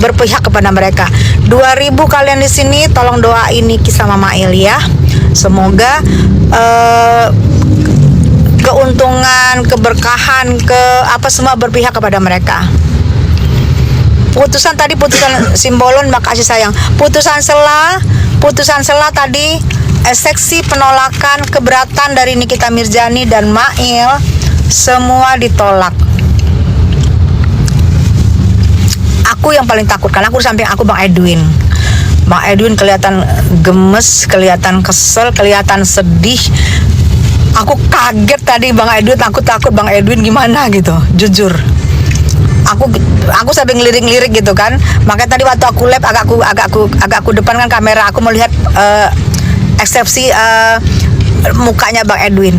berpihak kepada mereka. 2000 kalian di sini tolong doain Niki sama Mail ya. Semoga keuntungan, keberkahan, apa semua berpihak kepada mereka. Putusan Simbolon, makasih sayang. Putusan sela tadi eksepsi penolakan keberatan dari Nikita Mirzani dan Mail semua ditolak. Aku yang paling takut karena aku di samping aku Bang Edwin. Bang Edwin kelihatan gemes, kelihatan kesel, kelihatan sedih. Aku kaget tadi Bang Edwin, aku takut Bang Edwin gimana gitu, jujur. Aku sampai ngelirik-lirik gitu kan. Makanya tadi waktu aku live agak aku depankan kamera, aku melihat eksepsi mukanya Bang Edwin.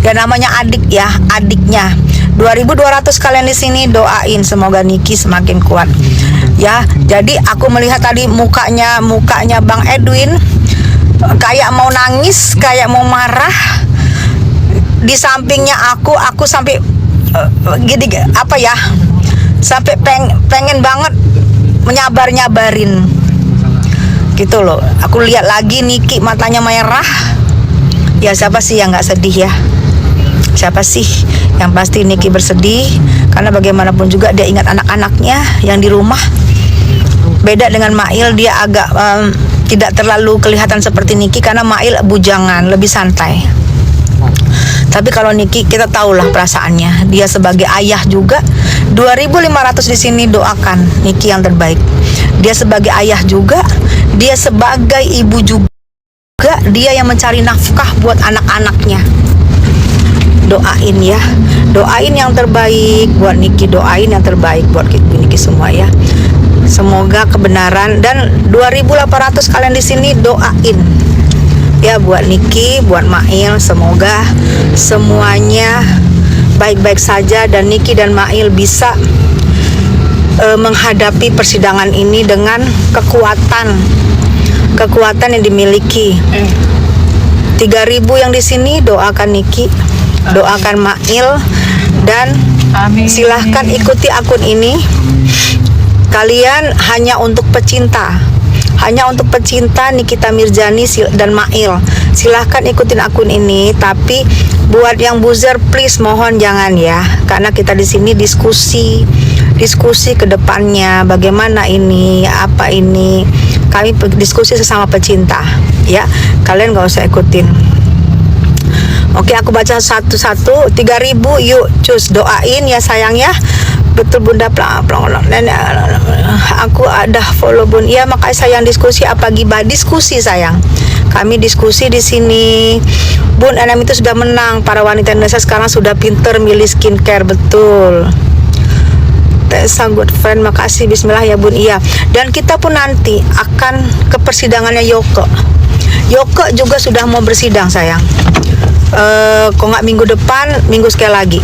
Ya namanya adik ya, adiknya. 2200 kalian di sini doain semoga Niki semakin kuat. Ya, jadi aku melihat tadi mukanya Bang Edwin kayak mau nangis, kayak mau marah. Di sampingnya aku sampai gini apa ya, sampai pengen banget nyabarin gitu loh. Aku lihat lagi Niki matanya merah. Ya siapa sih yang nggak sedih ya? Siapa sih? Yang pasti Niki bersedih karena bagaimanapun juga dia ingat anak-anaknya yang di rumah. Beda dengan Mail, dia agak tidak terlalu kelihatan seperti Niki karena Mail bujangan, lebih santai. Tapi kalau Niki kita tahulah perasaannya. Dia sebagai ayah juga. 2500 di sini doakan Niki yang terbaik. Dia sebagai ayah juga, dia sebagai ibu juga, dia yang mencari nafkah buat anak-anaknya. Doain ya. Doain yang terbaik buat Niki, doain yang terbaik buat Niki semua ya. Semoga kebenaran, dan 2800 kalian di sini doain ya buat Niki, buat Mail, semoga semuanya baik-baik saja dan Niki dan Mail bisa menghadapi persidangan ini dengan kekuatan yang dimiliki. 3000 yang di sini doakan Niki, doakan Mail, dan silahkan ikuti akun ini. Kalian hanya untuk pecinta Nikita Mirzani dan Mail. Silahkan ikutin akun ini, tapi buat yang buzzer please mohon jangan ya, karena kita di sini diskusi ke depannya bagaimana ini, apa ini. Kami diskusi sesama pecinta ya. Kalian gak usah ikutin. Oke, aku baca satu-satu. 3000 yuk cus, doain ya sayang ya. Betul Bunda, dan aku ada follow Bun. Iya makanya sayang, diskusi apa gibah? Diskusi sayang. Kami diskusi di sini. Bun, Anam itu sudah menang. Para wanita Indonesia sekarang sudah pinter milih skincare, betul. Tessa good friend, makasih. Bismillah ya Bun. Iya. Dan kita pun nanti akan ke persidangannya Yoko. Yoko juga sudah mau bersidang sayang. Kok nggak minggu depan, minggu sekali lagi.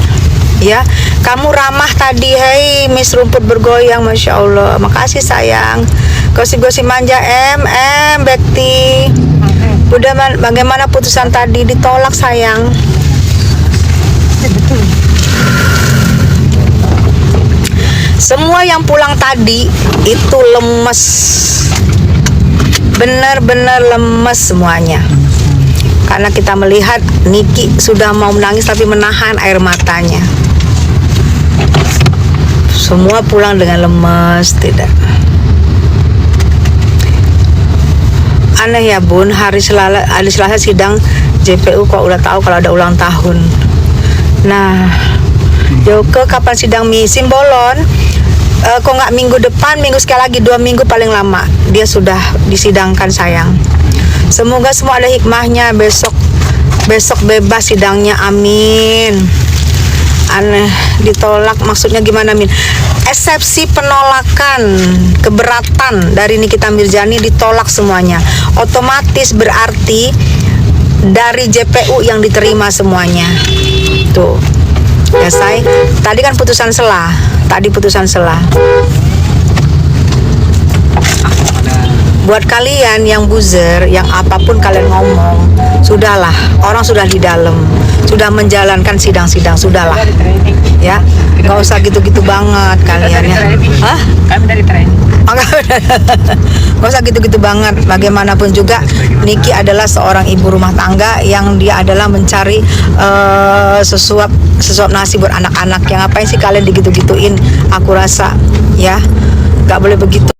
Ya, kamu ramah tadi, hei Miss Rumput Bergoyang, Masya Allah, makasih sayang. Gosip-gosip manja Bekti. Udah bagaimana putusan tadi? Ditolak sayang. Semua yang pulang tadi itu lemes, benar-benar lemes semuanya. Karena kita melihat Niki sudah mau menangis tapi menahan air matanya. Semua pulang dengan lemes, tidak. Aneh ya Bun, hari Selasa sidang JPU kok udah tahu kalau ada ulang tahun. Nah, Yoko kapan sidang Simbolon? Kok nggak minggu depan, minggu sekali lagi, 2 minggu paling lama. Dia sudah disidangkan sayang. Semoga semua ada hikmahnya. Besok bebas sidangnya, amin. Aneh, ditolak maksudnya gimana Min? Eksepsi penolakan keberatan dari Nikita Mirzani ditolak semuanya. Otomatis berarti dari JPU yang diterima semuanya. Tuh ya say, tadi kan putusan sela. Buat kalian yang buzzer, yang apapun kalian ngomong, sudahlah, orang sudah di dalam, sudah menjalankan sidang-sidang, sudahlah ya, nggak usah gitu-gitu banget kalian ya. Hah? Gak usah gitu-gitu banget. Bagaimanapun juga Niki adalah seorang ibu rumah tangga yang dia adalah mencari sesuap nasi buat anak-anak. Yang ngapain sih kalian digitu-gituin? Aku rasa ya gak boleh begitu.